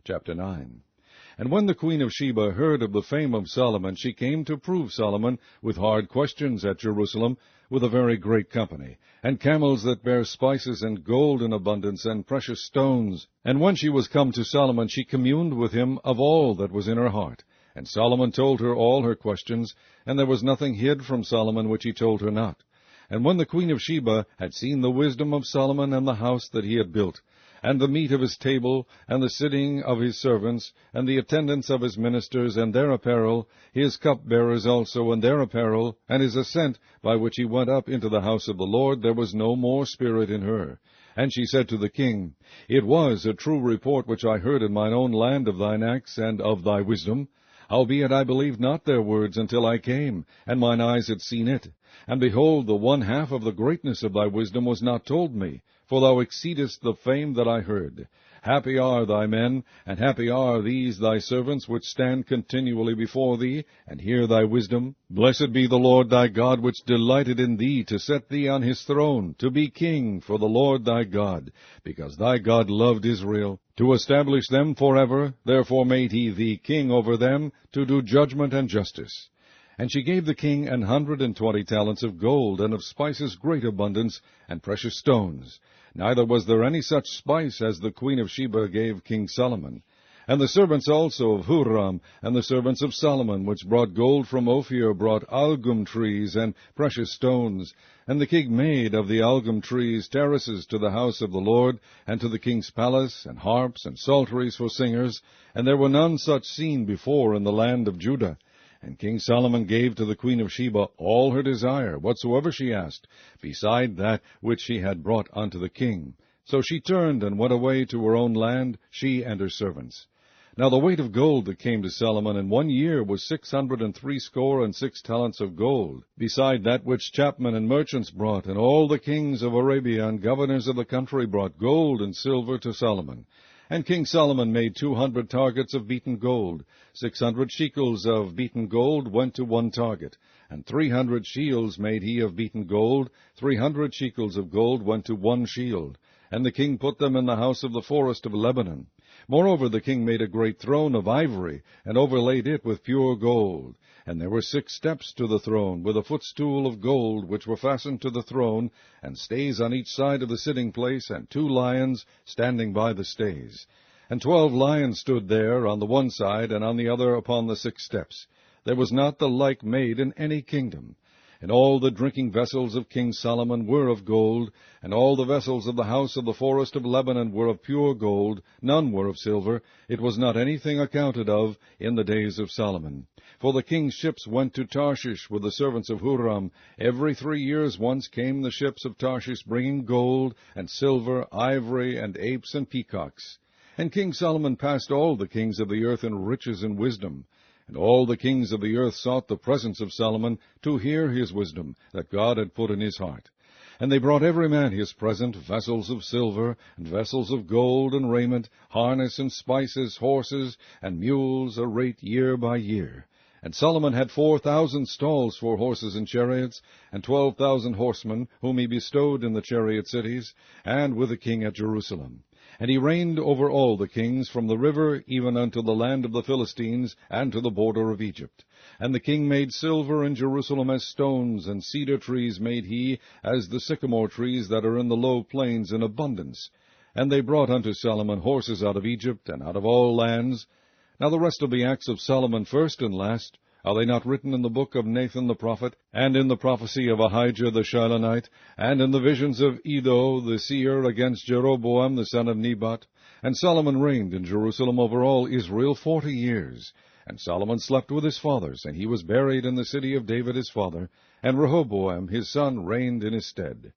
Chapter 9. And when the queen of Sheba heard of the fame of Solomon, she came to prove Solomon with hard questions at Jerusalem, with a very great company, and camels that bear spices, and gold in abundance, and precious stones. And when she was come to Solomon, she communed with him of all that was in her heart. And Solomon told her all her questions, and there was nothing hid from Solomon which he told her not. And when the queen of Sheba had seen the wisdom of Solomon, and the house that he had built, and the meat of his table, and the sitting of his servants, and the attendance of his ministers, and their apparel, his cupbearers also, and their apparel, and his ascent, by which he went up into the house of the Lord, there was no more spirit in her. And she said to the king, It was a true report which I heard in mine own land of thine acts, and of thy wisdom. Howbeit I believed not their words until I came, and mine eyes had seen it. And behold, the one half of the greatness of thy wisdom was not told me, for thou exceedest the fame that I heard. Happy are thy men, and happy are these thy servants, which stand continually before thee, and hear thy wisdom. Blessed be the Lord thy God, which delighted in thee, to set thee on his throne, to be king for the Lord thy God, because thy God loved Israel, to establish them forever. Therefore made he thee king over them, to do judgment and justice. And she gave the king 120 talents of gold, and of spices great abundance, and precious stones. Neither was there any such spice as the queen of Sheba gave King Solomon. And the servants also of Huram, and the servants of Solomon, which brought gold from Ophir, brought algum trees and precious stones. And the king made of the algum trees terraces to the house of the Lord, and to the king's palace, and harps and psalteries for singers. And there were none such seen before in the land of Judah. And King Solomon gave to the queen of Sheba all her desire, whatsoever she asked, beside that which she had brought unto the king. So she turned and went away to her own land, she and her servants. Now the weight of gold that came to Solomon in 1 year was 666 talents of gold, beside that which chapmen and merchants brought, and all the kings of Arabia and governors of the country brought gold and silver to Solomon. And King Solomon made 200 targets of beaten gold. 600 shekels of beaten gold went to one target, and 300 shields made he of beaten gold. 300 shekels of gold went to one shield. And the king put them in the house of the forest of Lebanon. Moreover, the king made a great throne of ivory, and overlaid it with pure gold. And there were 6 steps to the throne, with a footstool of gold, which were fastened to the throne, and stays on each side of the sitting place, and 2 lions standing by the stays. And 12 lions stood there on the one side, and on the other upon the 6 steps. There was not the like made in any kingdom. And all the drinking vessels of King Solomon were of gold, and all the vessels of the house of the forest of Lebanon were of pure gold, none were of silver. It was not anything accounted of in the days of Solomon. For the king's ships went to Tarshish with the servants of Huram. Every 3 years once came the ships of Tarshish, bringing gold, and silver, ivory, and apes, and peacocks. And King Solomon passed all the kings of the earth in riches and wisdom. And all the kings of the earth sought the presence of Solomon, to hear his wisdom that God had put in his heart. And they brought every man his present, vessels of silver, and vessels of gold, and raiment, harness and spices, horses, and mules, a rate year by year. And Solomon had 4,000 stalls for horses and chariots, and 12,000 horsemen, whom he bestowed in the chariot cities, and with the king at Jerusalem. And he reigned over all the kings, from the river even unto the land of the Philistines, and to the border of Egypt. And the king made silver in Jerusalem as stones, and cedar trees made he as the sycamore trees that are in the low plains in abundance. And they brought unto Solomon horses out of Egypt, and out of all lands. Now the rest of the acts of Solomon, first and last, are they not written in the book of Nathan the prophet, and in the prophecy of Ahijah the Shilonite, and in the visions of Iddo the seer against Jeroboam the son of Nebat? And Solomon reigned in Jerusalem over all Israel 40 years. And Solomon slept with his fathers, and he was buried in the city of David his father, and Rehoboam his son reigned in his stead.